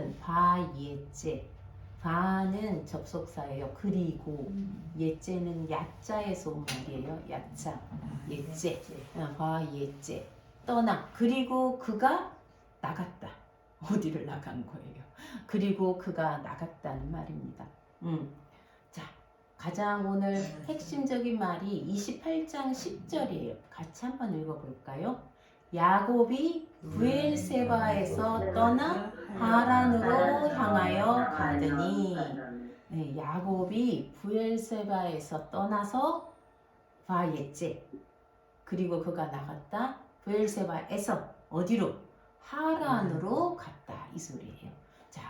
바는 바예제. 바는 접속사예요. 그리고 예제는 야자에서 온 말이에요. 야자. 예제. 바예제. 떠나. 그리고 그가 나갔다. 어디를 나간 거예요. 그리고 그가 나갔다는 말입니다. 자, 가장 오늘 핵심적인 말이 28장 10절이에요. 같이 한번 읽어볼까요? 야곱이 브엘세바에서 떠나 하란으로 향하여 가더니, 네, 야곱이 브엘세바에서 떠나서 바예제. 그리고 그가 나갔다. 브엘세바에서 어디로? 하란으로 갔다. 이 소리예요. 자,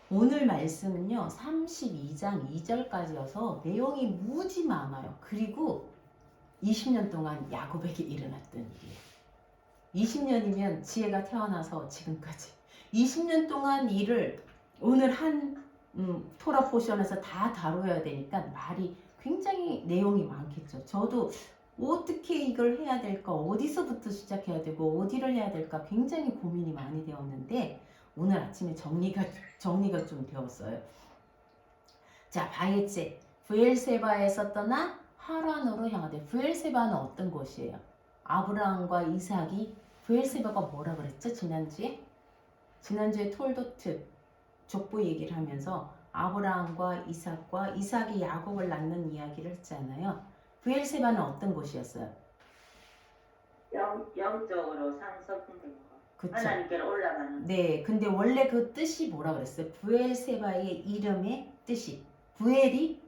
오늘 말씀은요 32장 2절까지여서 내용이 무지 많아요. 그리고 20년 동안 야곱에게 일어났던 일이에요. 20년이면 지혜가 태어나서 지금까지 20년 동안 일을 오늘 한 토라 포션에서 다 다뤄야 되니까 말이 굉장히 내용이 많겠죠. 저도 어떻게 이걸 해야 될까, 어디서부터 시작해야 되고 어디를 해야 될까 굉장히 고민이 많이 되었는데 오늘 아침에 정리가 좀 되었어요. 자, 바예제. 브엘세바에서 떠나 하란으로 향하되. 브엘세바는 어떤 곳이에요? 아브라함과 이삭이 브엘세바가 뭐라 그랬죠? 지난주에 톨도트 족보 얘기를 하면서 아브라함과 이삭이 야곱을 낳는 이야기를 했잖아요. 브엘세바는 어떤 곳이었어요? 영적으로 상속된 거. 그쵸? 하나님께로 올라가는. 네, 근데 원래 그 뜻이 뭐라 그랬어요? 브엘세바의 이름의 뜻이. 브엘이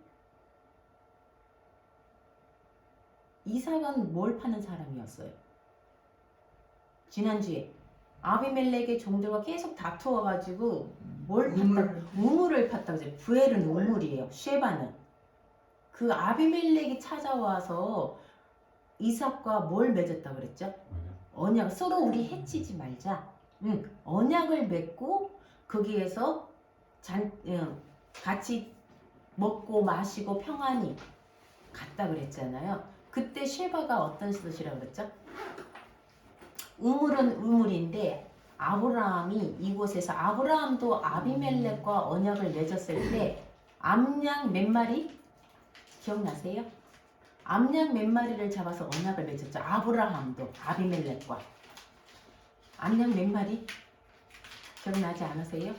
이삭은 뭘 파는 사람이었어요? 지난주에 아비멜렉의 종들과 계속 다투어가지고 뭘 팠다? 우물을 팠다고 했어요. 브엘은 우물이에요. 쉐바는. 그 아비멜렉이 찾아와서 이삭과 뭘 맺었다 그랬죠? 언약. 서로 우리 해치지 말자. 언약을 맺고 거기에서 같이 먹고 마시고 평안히 갔다 그랬잖아요. 그때 쉐바가 어떤 뜻이라고 그랬죠? 우물은 우물인데 아브라함이 이곳에서 아브라함도 아비멜렉과 언약을 맺었을 때 암양 몇 마리? 기억나세요? 암양 몇 마리를 잡아서 언약을 맺었죠. 아브라함도 아비멜렉과. 암양 몇 마리? 기억나지 않으세요?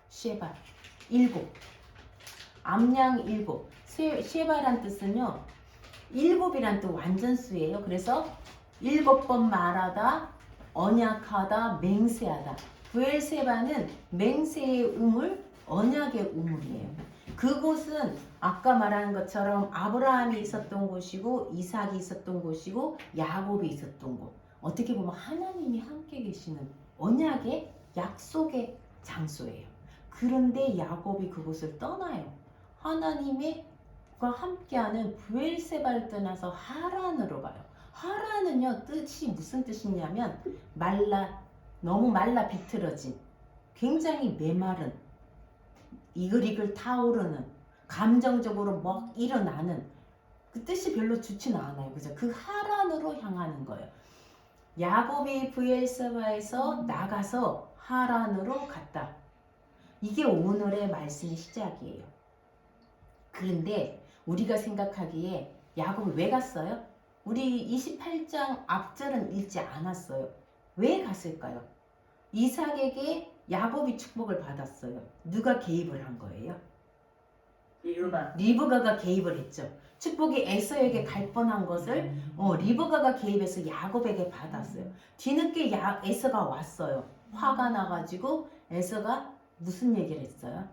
쉐바 7. 암양 7. 쉐바란 뜻은요 7이란 뜻 완전수예요. 그래서 7번 말하다, 언약하다, 맹세하다. 브엘세바는 맹세의 우물, 언약의 우물이에요. 그곳은 아까 말한 것처럼 아브라함이 있었던 곳이고 이삭이 있었던 곳이고 야곱이 있었던 곳. 어떻게 보면 하나님이 함께 계시는 언약의 약속의 장소예요. 그런데 야곱이 그곳을 떠나요. 하나님과 함께하는 브엘세바를 떠나서 하란으로 가요. 하란은요 뜻이 무슨 뜻이냐면 너무 말라 비틀어진, 굉장히 메마른, 이글이글 타오르는, 감정적으로 막 일어나는 그 뜻이 별로 좋지는 않아요. 그죠? 그 하란으로 향하는 거예요. 야곱이 브엘세바에서 나가서 하란으로 갔다. 이게 오늘의 말씀의 시작이에요. 그런데 우리가 생각하기에 야곱이 왜 갔어요? 우리 28장 앞절은 읽지 않았어요. 왜 갔을까요? 이삭에게 야곱이 축복을 받았어요. 누가 개입을 한 거예요? 리브가가 개입을 했죠. 축복이 에서에게 갈 뻔한 것을 리브가가 개입해서 야곱에게 받았어요. 뒤늦게 에서가 왔어요. 화가 나가지고 에서가 무슨 얘기를 했어요?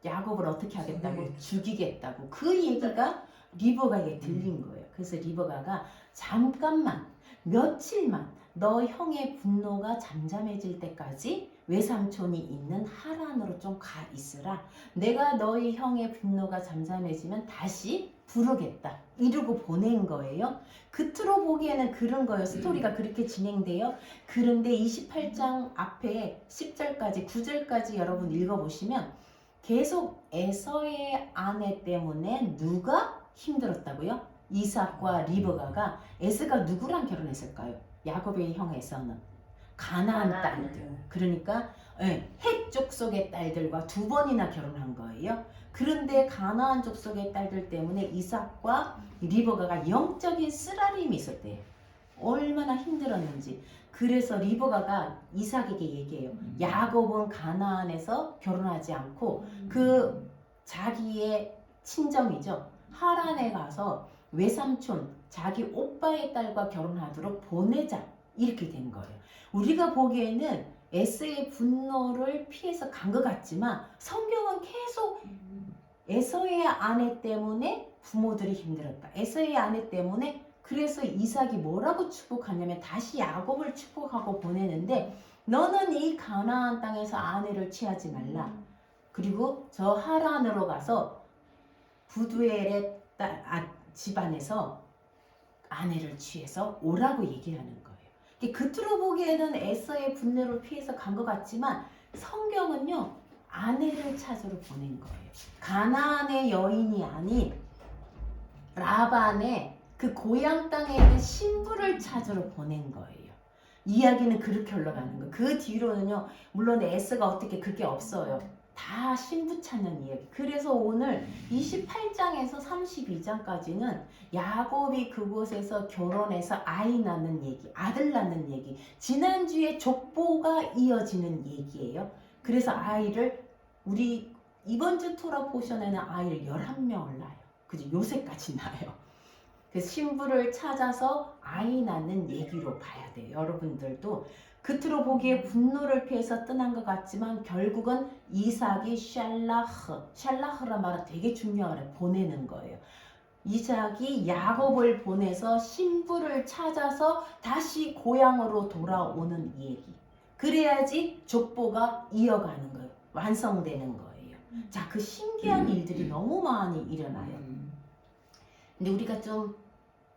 야곱을 어떻게 하겠다고? 죽이겠다고. 그 얘기가 리브가에게 들린 거예요. 그래서 리브가가 잠깐만, 며칠만 너 형의 분노가 잠잠해질 때까지 외삼촌이 있는 하란으로 좀 가 있으라. 내가 너희 형의 분노가 잠잠해지면 다시 부르겠다. 이러고 보낸 거예요. 겉으로 보기에는 그런 거예요. 스토리가 그렇게 진행돼요. 그런데 28장 앞에 10절까지 9절까지 여러분 읽어보시면 계속 에서의 아내 때문에 누가 힘들었다고요? 이삭과 리브가가. 에서가 누구랑 결혼했을까요? 야곱의 형 에서는 가나안 가나안. 딸들. 그러니까 헷 족속의 딸들과 두 번이나 결혼한 거예요. 그런데 가나안 족속의 딸들 때문에 이삭과 리브가가 영적인 쓰라림이 있었대요. 얼마나 힘들었는지. 그래서 리브가가 이삭에게 얘기해요. 야곱은 가나안에서 결혼하지 않고 그 자기의 친정이죠. 하란에 가서 외삼촌 자기 오빠의 딸과 결혼하도록 보내자. 이렇게 된 거예요. 우리가 보기에는 에서의 분노를 피해서 간 것 같지만 성경은 계속 에서의 아내 때문에 부모들이 힘들었다. 에서의 아내 때문에 그래서 이삭이 뭐라고 축복하냐면 다시 야곱을 축복하고 보내는데 너는 이 가나안 땅에서 아내를 취하지 말라. 그리고 저 하란으로 가서 부두엘의 집안에서 아내를 취해서 오라고 얘기하는 거예요. 겉으로 보기에는 에서의 분노를 피해서 간 것 같지만 성경은요 아내를 찾으러 보낸 거예요. 가나안의 여인이 아닌 라반의 그 고향 땅에 있는 신부를 찾으러 보낸 거예요. 이야기는 그렇게 흘러가는 거예요. 그 뒤로는요 물론 에서가 어떻게 그게 없어요. 다 신부 찾는 이야기. 그래서 오늘 28장에서 32장까지는 야곱이 그곳에서 결혼해서 아이 낳는 얘기, 아들 낳는 얘기. 지난주에 족보가 이어지는 얘기예요. 그래서 아이를 우리 이번 주 토라 포션에는 아이를 11명을 낳아요. 그죠? 요새까지 낳아요. 그래서 신부를 찾아서 아이 낳는 얘기로 봐야 돼요. 여러분들도 겉으로 보기에 분노를 피해서 떠난 것 같지만 결국은 이삭이 샬라흐라 말은 되게 중요하래. 보내는 거예요. 이삭이 야곱을 보내서 신부를 찾아서 다시 고향으로 돌아오는 얘기. 그래야지 족보가 이어가는 거예요. 완성되는 거예요. 자, 그 신기한 일들이 너무 많이 일어나요. 근데 우리가 좀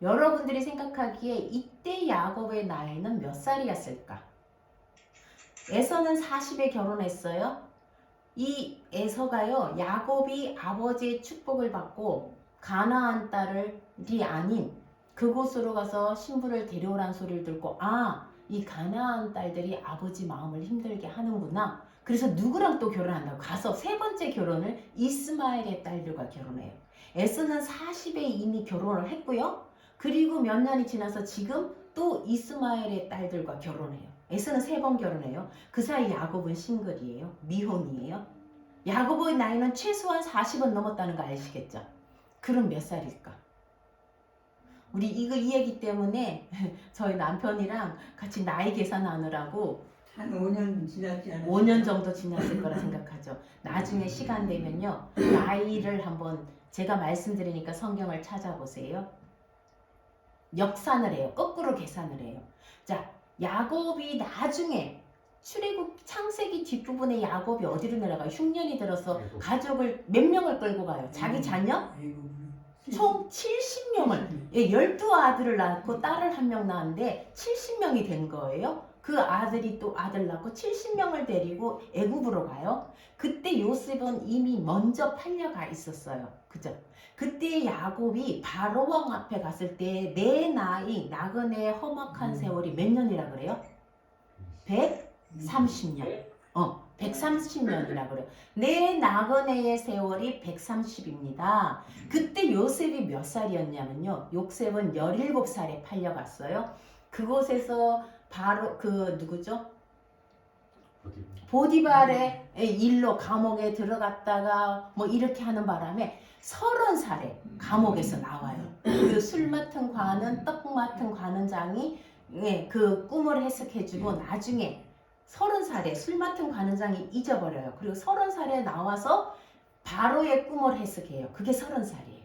여러분들이 생각하기에 이때 야곱의 나이는 몇 살이었을까? 에서는 40에 결혼했어요. 이 에서가요 야곱이 아버지의 축복을 받고 가나안 딸이 아닌 그곳으로 가서 신부를 데려오라는 소리를 듣고 이 가나안 딸들이 아버지 마음을 힘들게 하는구나. 그래서 누구랑 또 결혼한다고 가서 세 번째 결혼을 이스마엘의 딸들과 결혼해요. 에서는 40에 이미 결혼을 했고요. 그리고 몇 년이 지나서 지금 또 이스마엘의 딸들과 결혼해요. 에서는 3번 결혼해요. 그 사이 야곱은 싱글이에요. 미혼이에요. 야곱의 나이는 최소한 40은 넘었다는 거 아시겠죠? 그럼 몇 살일까? 우리 이 얘기 때문에 저희 남편이랑 같이 나이 계산하느라고 한 5년 지났지 않았어요? 5년 정도 지났을 거라 생각하죠. 나중에 시간 되면요. 나이를 한번 제가 말씀드리니까 성경을 찾아보세요. 역산을 해요. 거꾸로 계산을 해요. 자, 야곱이 나중에 출애굽 창세기 뒷부분에 야곱이 어디로 내려가요? 흉년이 들어서 가족을 몇 명을 끌고 가요? 자기 자녀? 총 70명을 12아들을 낳고 딸을 1명 낳았는데 70명이 된 거예요. 그 아들이 또 아들 낳고 70명을 데리고 애굽으로 가요. 그때 요셉은 이미 먼저 팔려가 있었어요. 그죠? 그때 야곱이 바로왕 앞에 갔을 때 내 나이 나그네의 험악한 세월이 몇 년이라 그래요? 130년. 130년이라 그래요. 내 나그네의 세월이 130입니다. 그때 요셉이 몇 살이었냐면요. 요셉은 17살에 팔려갔어요. 그곳에서 바로 그 누구죠? 보디발의 일로 감옥에 들어갔다가 뭐 이렇게 하는 바람에 30살에 감옥에서 나와요. 그 술 맡은 관은 떡 맡은 관원장이 그 꿈을 해석해주고 나중에 30살에 술 맡은 관원장이 잊어버려요. 그리고 30살에 나와서 바로의 꿈을 해석해요. 그게 30살이에요.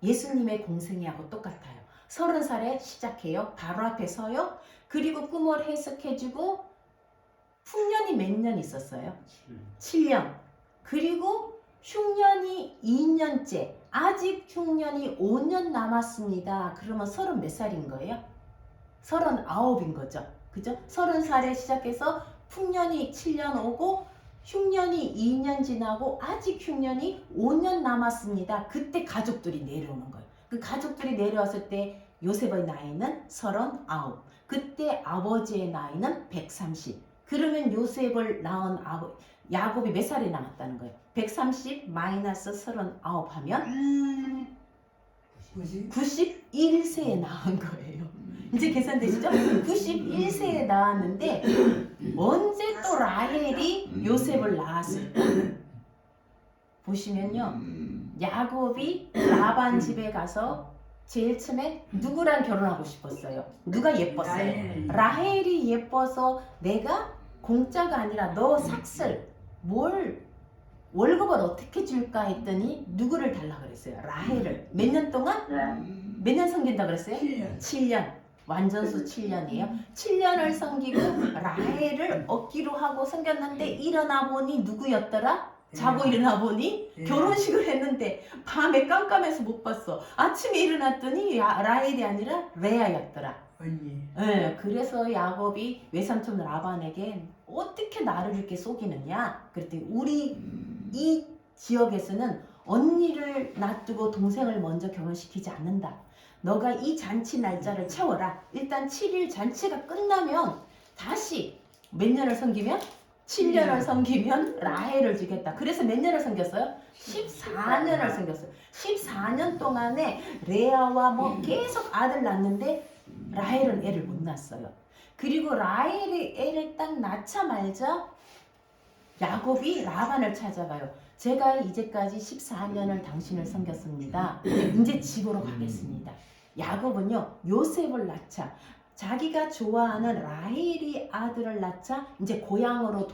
예수님의 공생애하고 똑같아요. 30살에 시작해요. 바로 앞에 서요. 그리고 꿈을 해석해주고 흉년이 몇 년 있었어요? 7년. 그리고 흉년이 2년째. 아직 흉년이 5년 남았습니다. 그러면 30 몇 살인 거예요? 39인 거죠. 그죠? 30살에 시작해서 흉년이 7년 오고 흉년이 2년 지나고 아직 흉년이 5년 남았습니다. 그때 가족들이 내려오는 거예요. 그 가족들이 내려왔을 때 요셉의 나이는 39. 그때 아버지의 나이는 130. 그러면 요셉을 낳은 야곱이 몇 살에 낳았다는 거예요? 130 마이너스 39 하면 91세에 낳은 거예요. 이제 계산되시죠? 91세에 낳았는데 언제 또 라헬이 요셉을 낳았어요? 보시면요. 야곱이 라반 집에 가서 제일 처음에 누구랑 결혼하고 싶었어요? 누가 예뻤어요? 라헬이 예뻐서 내가 공짜가 아니라 너 삭슬 월급을 어떻게 줄까 했더니 누구를 달라 그랬어요? 라헬을. 몇 년 동안? 몇 년 섬긴다 그랬어요? 7년. 완전수 7년이에요. 7년을 섬기고 라헬을 얻기로 하고 섬겼는데 일어나 보니 누구였더라? 자고 일어나 보니 결혼식을 했는데 밤에 깜깜해서 못 봤어. 아침에 일어났더니 라헬이 아니라 레아였더라. 언니. 네, 그래서 야곱이 외삼촌 라반에게 어떻게 나를 이렇게 속이느냐? 그랬더니 우리 이 지역에서는 언니를 놔두고 동생을 먼저 결혼시키지 않는다. 너가 이 잔치 날짜를 채워라. 일단 7일 잔치가 끝나면 다시 몇 년을 섬기면? 7년을 섬기면 라헬을 주겠다. 그래서 몇 년을 섬겼어요? 14년을 섬겼어요. 14년 동안에 레아와 뭐 계속 아들 낳는데 라헬은 애를 못 낳았어요. 그리고 라헬이 애를 딱 낳자마자 야곱이 라반을 찾아가요. 제가 이제까지 14년을 당신을 섬겼습니다. 이제 집으로 가겠습니다. 야곱은요 요셉을 낳자 자기가 좋아하는 라헬이 아들을 낳자 이제 고향으로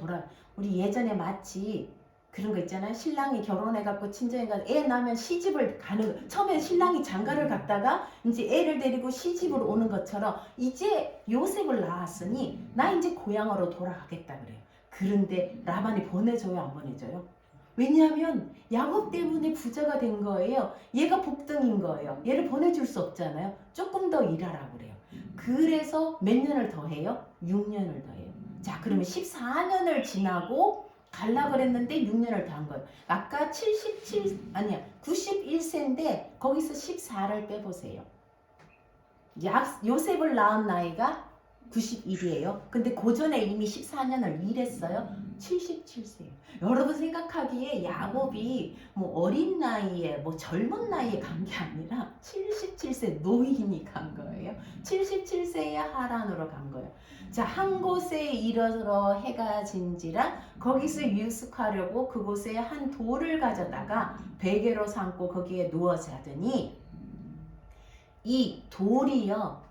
우리 예전에 마치 그런 거 있잖아요. 신랑이 결혼해갖고 친정에가 애 낳으면 시집을 가는 처음에 신랑이 장가를 갔다가 이제 애를 데리고 시집으로 오는 것처럼 이제 요셉을 낳았으니 나 이제 고향으로 돌아가겠다 그래요. 그런데 라반이 보내줘요 안 보내줘요? 왜냐하면 야곱 때문에 부자가 된 거예요. 얘가 복등인 거예요. 얘를 보내줄 수 없잖아요. 조금 더 일하라 그래요. 그래서 몇 년을 더 해요? 6년을 더 해요. 자 그러면 14년을 지나고 갈라 그랬는데 6년을 더 한 거예요. 아까 91세인데 거기서 14를 빼보세요. 요셉을 낳은 나이가 91이에요. 근데 그 전에 이미 14년을 일했어요. 77세예요. 여러분 생각하기에 야곱이 뭐 어린 나이에 뭐 젊은 나이에 간 게 아니라 77세 노인이 간 거예요. 77세에 하란으로 간 거예요. 자, 한 곳에 이르러 해가 진지라 거기서 유숙하려고 그곳에 한 돌을 가져다가 베개로 삼고 거기에 누워 자더니 이 돌이요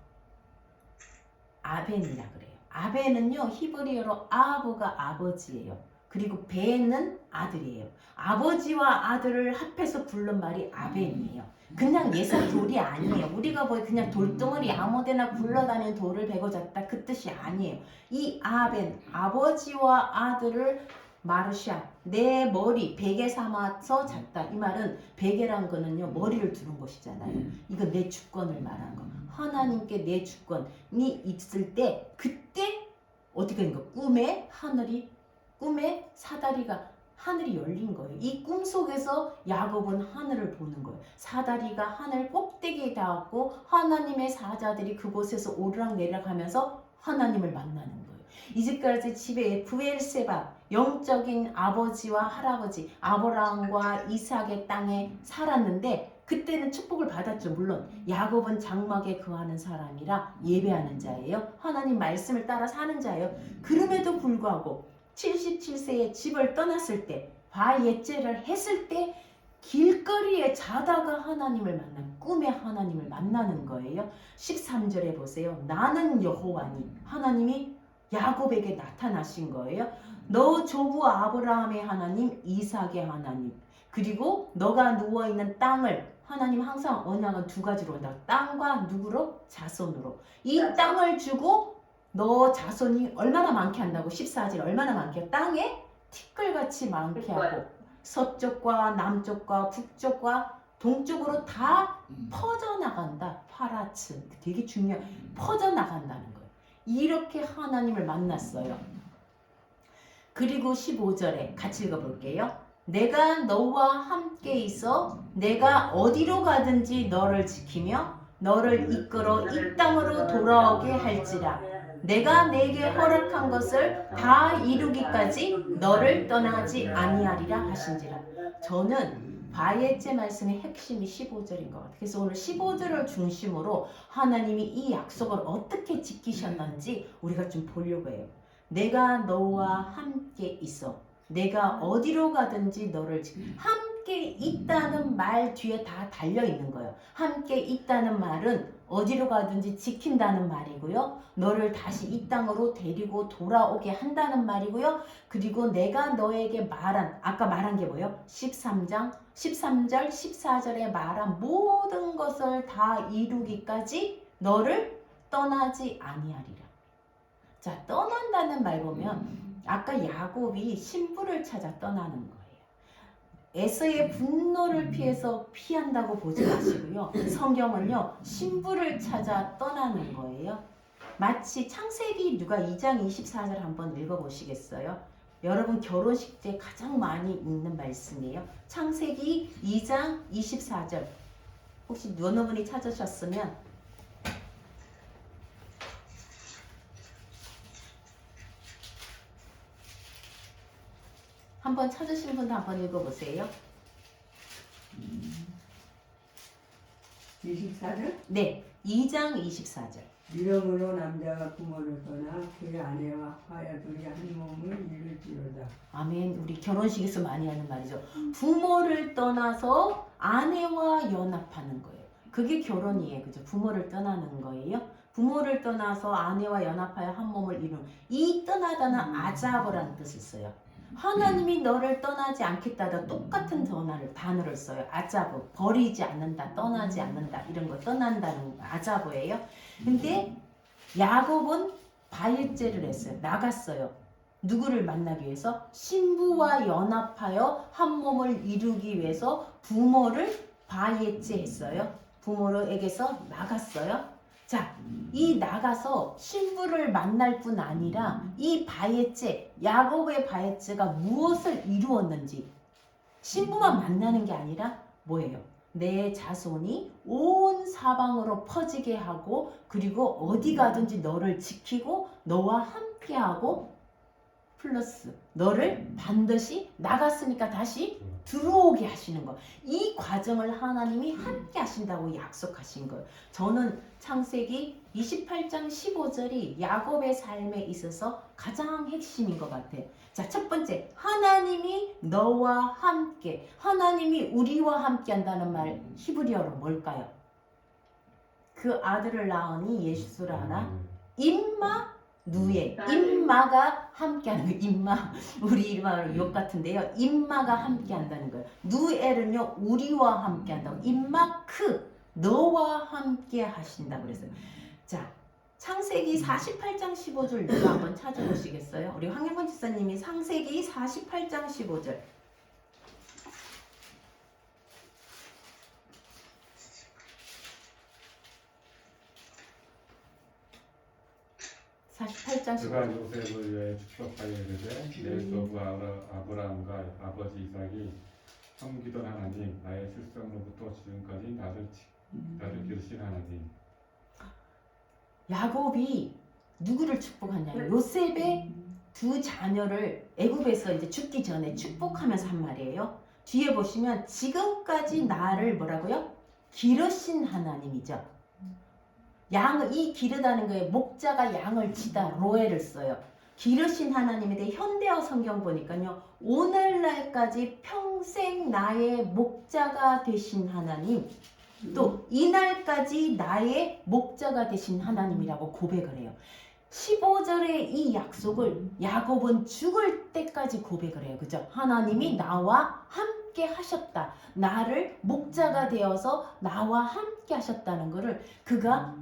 아벤이라 그래요. 아벤은요 히브리어로 아부가 아버지예요. 그리고 벤은 아들이에요. 아버지와 아들을 합해서 부른 말이 아벤이에요. 그냥 예사 돌이 아니에요. 우리가 뭐 그냥 돌덩어리 아무데나 굴러다니는 돌을 베고 잤다 그 뜻이 아니에요. 이 아벤 아버지와 아들을 마르샤 내 머리 베개 삼아서 잤다. 이 말은 베개란 거는요 머리를 두는 것이잖아요. 이거 내 주권을 말한 거. 하나님께 내 주권이 있을 때 그때 어떻게 된 거? 꿈에 사다리가 하늘이 열린 거예요. 이 꿈 속에서 야곱은 하늘을 보는 거예요. 사다리가 하늘 꼭대기에 닿았고 하나님의 사자들이 그곳에서 오르락내리락 하면서 하나님을 만나는 거예요. 이제까지 집에 브엘세바 영적인 아버지와 할아버지 아브라함과 이삭의 땅에 살았는데 그때는 축복을 받았죠. 물론 야곱은 장막에 거하는 사람이라 예배하는 자예요. 하나님 말씀을 따라 사는 자예요. 그럼에도 불구하고 77세에 집을 떠났을 때 바예제를 했을 때 길거리에 자다가 하나님을 꿈에 하나님을 만나는 거예요. 13절에 보세요. 나는 여호와니 하나님이 야곱에게 나타나신 거예요. 너 조부 아브라함의 하나님 이삭의 하나님 그리고 너가 누워있는 땅을 하나님 항상 언약은 두 가지로 한다. 땅과 누구로? 자손으로. 이 땅을 주고 너 자손이 얼마나 많게 한다고? 14절 얼마나 많게? 땅에 티끌같이 많게 하고 서쪽과 남쪽과 북쪽과 동쪽으로 다 퍼져나간다. 파라츠 되게 중요한 퍼져나간다는 거예요. 이렇게 하나님을 만났어요. 그리고 15절에 같이 읽어볼게요. 내가 너와 함께 있어 내가 어디로 가든지 너를 지키며 너를 이끌어 이 땅으로 돌아오게 할지라. 내가 내게 허락한 것을 다 이루기까지 너를 떠나지 아니하리라 하신지라. 저는 바예제 말씀의 핵심이 15절인 것 같아요. 그래서 오늘 15절을 중심으로 하나님이 이 약속을 어떻게 지키셨는지 우리가 좀 보려고 해요. 내가 너와 함께 있어. 내가 어디로 가든지 너를 함께 있다는 말 뒤에 다 달려 있는 거예요. 함께 있다는 말은 어디로 가든지 지킨다는 말이고요. 너를 다시 이 땅으로 데리고 돌아오게 한다는 말이고요. 그리고 내가 너에게 말한, 아까 말한 게 뭐예요? 13절, 14절에 말한 모든 것을 다 이루기까지 너를 떠나지 아니하리라. 자, 떠난다는 말 보면 아까 야곱이 신부를 찾아 떠나는 거예요. 에서의 분노를 피한다고 보지 마시고요. 성경은요, 신부를 찾아 떠나는 거예요. 마치 창세기 누가 2장 24절 한번 읽어보시겠어요? 여러분 결혼식 때 가장 많이 읽는 말씀이에요. 창세기 2장 24절. 혹시 어느 분이 찾으셨으면 한번 찾으신 분도 한번 읽어보세요. 24절? 네, 2장 24절. 이러므로 남자가 부모를 떠나 그의 아내와 하여둘이 한 몸을 이룰지어다. 아멘. 우리 결혼식에서 많이 하는 말이죠. 부모를 떠나서 아내와 연합하는 거예요. 그게 결혼이에요. 그죠? 부모를 떠나는 거예요. 부모를 떠나서 아내와 연합하여 한 몸을 이루는, 이 떠나다는 아자브라는 뜻을 써요. 하나님이 너를 떠나지 않겠다다 똑같은 단어를 써요. 아자브, 버리지 않는다, 떠나지 않는다, 이런 거 떠난다는 아자브예요. 근데 야곱은 바예제를 했어요. 나갔어요. 누구를 만나기 위해서? 신부와 연합하여 한 몸을 이루기 위해서 부모를 바예제 했어요. 부모에게서 나갔어요. 자, 이 나가서 신부를 만날 뿐 아니라 이 바예제, 야곱의 바예제가 무엇을 이루었는지, 신부만 만나는 게 아니라 뭐예요? 내 자손이 온 사방으로 퍼지게 하고, 그리고 어디 가든지 너를 지키고 너와 함께하고, 플러스 너를 반드시 나갔으니까 다시 들어오게 하시는 거. 이 과정을 하나님이 함께 하신다고 약속하신 거예요. 저는 창세기 28장 15절이 야곱의 삶에 있어서 가장 핵심인 것 같아요. 자, 첫 번째, 하나님이 너와 함께, 하나님이 우리와 함께 한다는 말 히브리어로 뭘까요? 그 아들을 낳으니 예수라 하나 임마 누에, 임마가 함께하는 거예요. 임마, 우리 이름으로 욕 같은데요. 임마가 함께한다는 거예요. 누에는요, 우리와 함께한다고. 임마 크, 너와 함께 하신다고 그랬어요. 자, 창세기 48장 15절 누가 한번 찾아보시겠어요? 우리 황영권 집사님이 창세기 48장 15절. 그가 요셉을 위해 축복하여 이르되 내 조부 아브라함과 아버지 이삭이 섬기던 하나님, 나의 출생로부터 지금까지 나를 기르신 하나님. 야곱이 누구를 축복하냐면 요셉의 두 자녀를 애굽에서 이제 죽기 전에 축복하면서 한 말이에요. 뒤에 보시면 지금까지 나를 뭐라고요? 기르신 하나님이죠. 양을, 이 기르다는 거에 목자가 양을 치다 로에를 써요. 기르신 하나님에 대해 현대어 성경 보니까요, 오늘날까지 평생 나의 목자가 되신 하나님, 또 이날까지 나의 목자가 되신 하나님이라고 고백을 해요. 15절의 이 약속을 야곱은 죽을 때까지 고백을 해요. 그죠? 하나님이 나와 함께 하셨다. 나를 목자가 되어서 나와 함께 하셨다는 것을 그가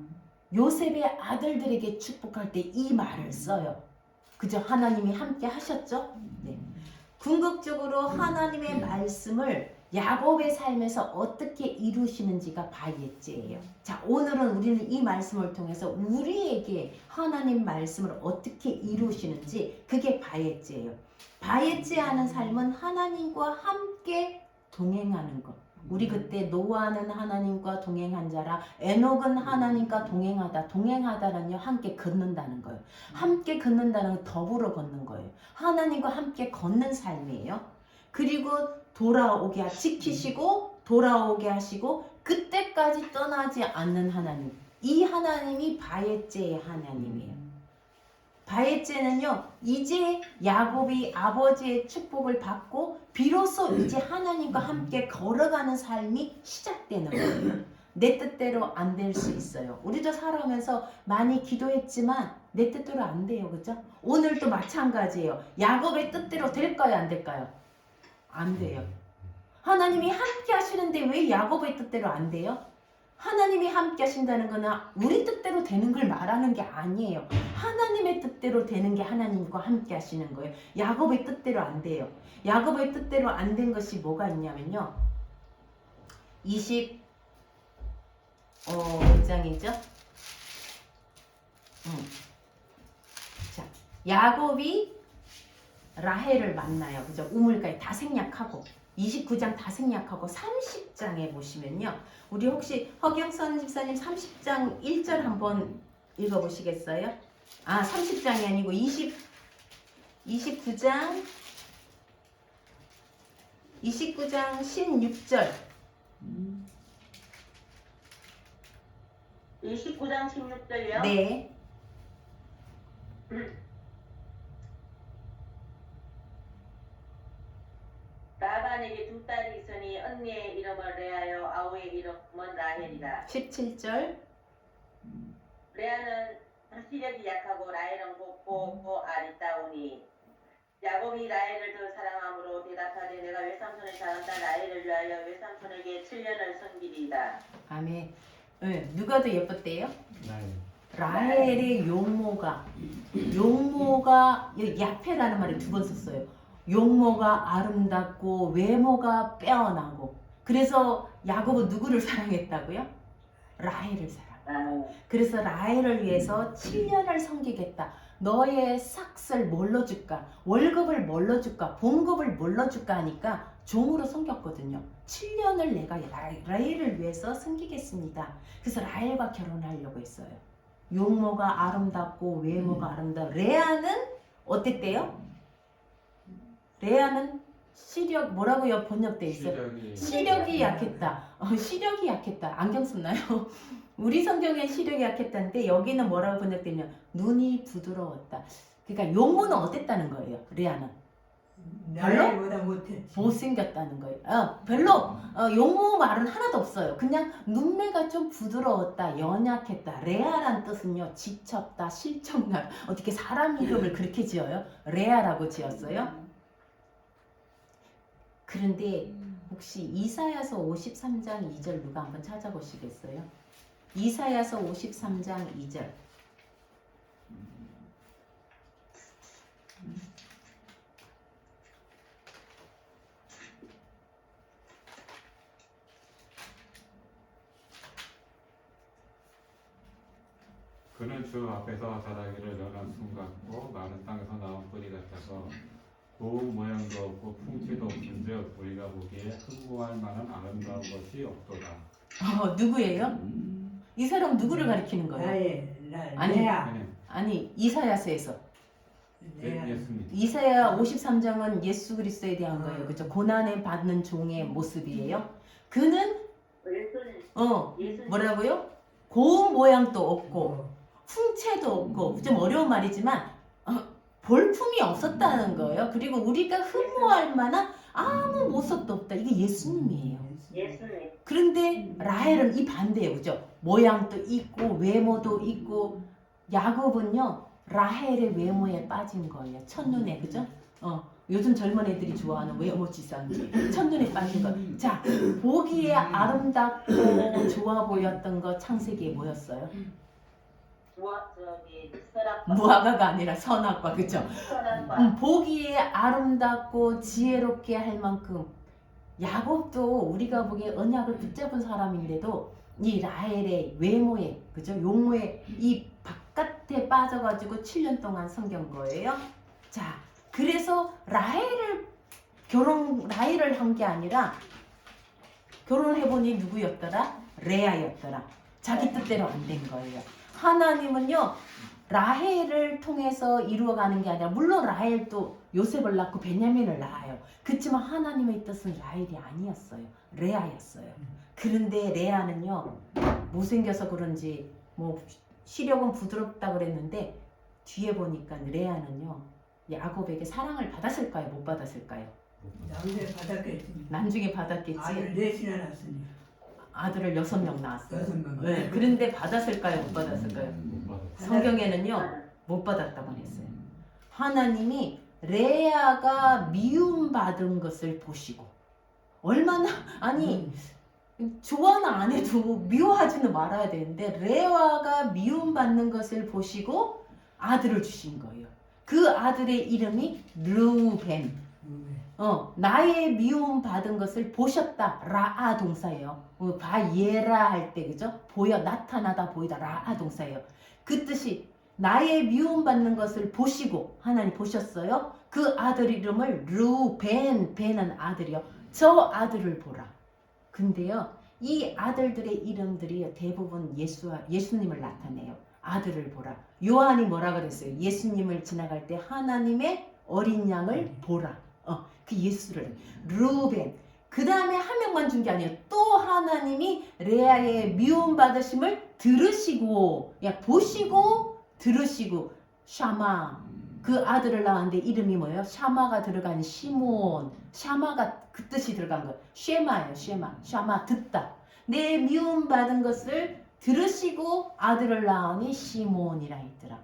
요셉의 아들들에게 축복할 때 이 말을 써요. 그죠? 하나님이 함께 하셨죠? 네. 궁극적으로 하나님의 말씀을 야곱의 삶에서 어떻게 이루시는지가 바예제예요. 자, 오늘은 우리는 이 말씀을 통해서 우리에게 하나님 말씀을 어떻게 이루시는지, 그게 바예제예요. 바예제 하는 삶은 하나님과 함께 동행하는 것. 우리 그때 노아는 하나님과 동행한 자라 에녹은 하나님과 동행하다. 동행하다는요 함께 걷는다는 거예요. 함께 걷는다는 건 더불어 걷는 거예요. 하나님과 함께 걷는 삶이에요. 그리고 돌아오게 지키시고 돌아오게 하시고 그때까지 떠나지 않는 하나님. 이 하나님이 바에제의 하나님이에요. 바에제는요 이제 야곱이 아버지의 축복을 받고 비로소 이제 하나님과 함께 걸어가는 삶이 시작되는 거예요. 내 뜻대로 안 될 수 있어요. 우리도 살아오면서 많이 기도했지만 내 뜻대로 안 돼요. 그죠? 오늘도 마찬가지예요. 야곱의 뜻대로 될까요? 안 될까요? 안 돼요. 하나님이 함께 하시는데 왜 야곱의 뜻대로 안 돼요? 하나님이 함께 하신다는 거는 우리 뜻대로 되는 걸 말하는 게 아니에요. 하나님의 뜻대로 되는 게 하나님과 함께 하시는 거예요. 야곱의 뜻대로 안 돼요. 야곱의 뜻대로 안 된 것이 뭐가 있냐면요. 20장이죠. 자, 야곱이 라헬을 만나요. 그죠? 우물가에 다 생략하고 29장 다 생략하고 30장에 보시면요. 우리 혹시 허경선 집사님 30장 1절 한번 읽어보시겠어요? 30장이 아니고 29장 16절 29장 16절이요? 네. 라반에게 두 딸이 있으니 언니의 이름은 레아요 아우의 이름은 라헬이라. 17절 레아는 시력이 약하고 라헬은 곱고 아리따우니 야곱이 라헬을 더 사랑함으로 대답하되 내가 외삼촌의 작은 딸 라헬을 위하여 외삼촌에게 7년을 섬기리이다. 아멘. 누가 더 예뻤대요? 나의 라헬의 용모가 야페라는 말을 두 번 썼어요. 용모가 아름답고 외모가 빼어나고. 그래서 야곱은 누구를 사랑했다고요? 라헬을 사랑. 그래서 라헬을 위해서 7년을 섬기겠다. 너의 삭슬 뭘로 줄까? 월급을 뭘로 줄까? 봉급을 뭘로 줄까? 하니까 종으로 섬겼거든요. 7년을 내가 라헬을 위해서 섬기겠습니다. 그래서 라헬과 결혼하려고 했어요. 용모가 아름답고 외모가 아름다워. 레아는 어땠대요? 레아는 시력 뭐라고요? 번역돼 있어요. 시력이 약했다. 시력이 약했다. 안경 썼나요? 우리 성경에 시력이 약했다는데 여기는 뭐라고 번역되냐? 눈이 부드러웠다. 그러니까 용모는 어땠다는 거예요? 레아는 나보다 못했지. 못생겼다는 거예요. 별로 용모 말은 하나도 없어요. 그냥 눈매가 좀 부드러웠다, 연약했다. 레아란 뜻은요, 지쳤다, 실정날. 어떻게 사람 이름을 그렇게 지어요? 레아라고 지었어요. 그런데 혹시 이사야서 53장 2절 누가 한번 찾아보시겠어요? 이사야서 53장 2절. 그는 주 앞에서 자라기를 연한 순 같고 마른 땅에서 나온 뿌리 같아서 고운 모양도 없고 풍채도 없은즉 우리가 보기에 흠모할 만한 아름다운 것이 없도다. 누구예요? 이 사람 누구를 가리키는 거예요? 아니, 레아. 아니 이사야서에서 레아. 예수님. 이사야 53장은 예수 그리스도에 대한 거예요. 그죠? 고난을 받는 종의 모습이에요. 그는 예수님. 뭐라고요? 고운 모양도 없고 풍채도 없고 좀 어려운 말이지만 볼품이 없었다는 거예요. 그리고 우리가 흠모할 만한 아무 모습도 없다. 이게 예수님이에요. 예수님. 그런데 라헬은 이 반대예요. 그죠? 모양도 있고 외모도 있고. 야곱은요 라헬의 외모에 빠진 거예요. 첫눈에. 그죠? 요즘 젊은 애들이 좋아하는 외모 지상주의. 첫눈에 빠진 거. 자, 보기에 아름답고 좋아 보였던 거 창세기에 뭐였어요? 무화과가 아니라 선악과. 그죠? 보기에 아름답고 지혜롭게 할 만큼 야곱도 우리가 보기에 언약을 붙잡은 사람인데도 이 라헬의 외모에, 그죠? 용모에 이 바깥에 빠져가지고 7년 동안 섬긴 거예요. 자, 그래서 라헬을 한 게 아니라 결혼해보니 누구였더라? 레아였더라. 자기 뜻대로 안 된 거예요. 하나님은요, 라헬을 통해서 이루어가는 게 아니라, 물론 라헬도 요셉을 낳고 베냐민을 낳아요. 그렇지만 하나님의 뜻은 라헬이 아니었어요. 레아였어요. 그런데 레아는요, 못생겨서 그런지 뭐 시력은 부드럽다 그랬는데 뒤에 보니까 레아는요, 야곱에게 사랑을 받았을까요? 못 받았을까요? 남자 받았겠지. 나중에 받았겠지. 아들 넷이나 낳았으니 아들을 6명 낳았어요. 6명. 네, 그런데 받았을까요? 못 받았을까요? 못 받았어. 성경에는요, 못 받았다고 했어요. 하나님이 레아가 미움받은 것을 보시고, 얼마나, 아니 좋아는 안 해도 미워하지는 말아야 되는데, 레아가 미움받는 것을 보시고 아들을 주신 거예요. 그 아들의 이름이 르우벤. 나의 미움 받은 것을 보셨다. 라아 동사예요. 바예라 할 때, 그죠? 보여, 나타나다, 보이다. 라아 동사예요. 그 뜻이 나의 미움 받는 것을 보시고, 하나님 보셨어요. 그 아들 이름을 르벤, 벤은 아들이요. 저 아들을 보라. 근데요, 이 아들들의 이름들이 대부분 예수님을 나타내요. 아들을 보라. 요한이 뭐라 그랬어요? 예수님을 지나갈 때 하나님의 어린 양을 보라. 그 예수를 르벤. 그 다음에 한 명만 준 게 아니에요. 또 하나님이 레아의 미움 받으심을 들으시고, 보시고 들으시고, 샤마. 그 아들을 낳았는데 이름이 뭐예요? 샤마가 들어간 시몬. 샤마가 그 뜻이 들어간 거예요. 쉐마예요. 샤마 듣다. 내 미움 받은 것을 들으시고 아들을 낳으니 시몬이라 했더라.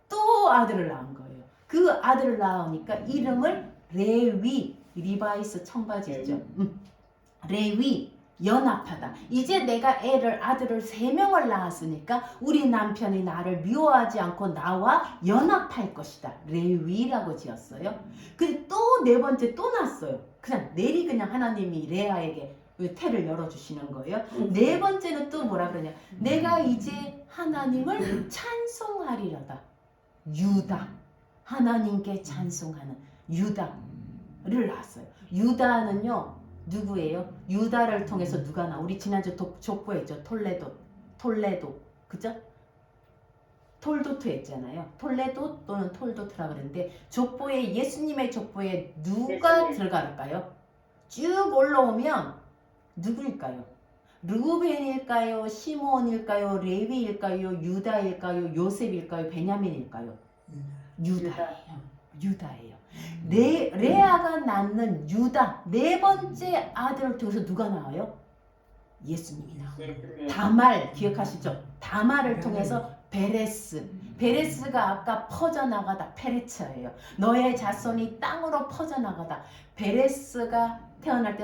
또 아들을 낳은 거예요. 그 아들을 낳으니까 이름을 레위, 리바이스 청바지 있죠. 레위, 연합하다. 이제 내가 아들을 3명을 낳았으니까 우리 남편이 나를 미워하지 않고 나와 연합할 것이다. 레위라고 지었어요. 근데 또 4번째 또 낳았어요. 그냥 하나님이 레아에게 태를 열어주시는 거예요. 4번째는 또 뭐라 그러냐. 내가 이제 하나님을 찬송하리로다. 유다. 하나님께 찬송하는 유다를 낳았어요. 유다는요, 누구예요? 유다를 통해서 누가 나와? 우리 지난주 족보했죠. 톨레도. 그죠? 톨도트 했잖아요. 톨레도 또는 톨도트라 그랬는데, 예수님의 족보에 누가 들어갈까요? 쭉 올라오면 누구일까요? 르우벤일까요? 시몬일까요? 레위일까요? 유다일까요? 요셉일까요? 베냐민일까요? 유다예요. 레아가 낳는 유다 4번째 아들을 통해서 누가 나와요? 예수님이 나와요. 다말 기억하시죠? 다말을 통해서 베레스가 아까 퍼져나가다 페레츠예요. 너의 자손이 땅으로 퍼져나가다. 베레스가 태어날 때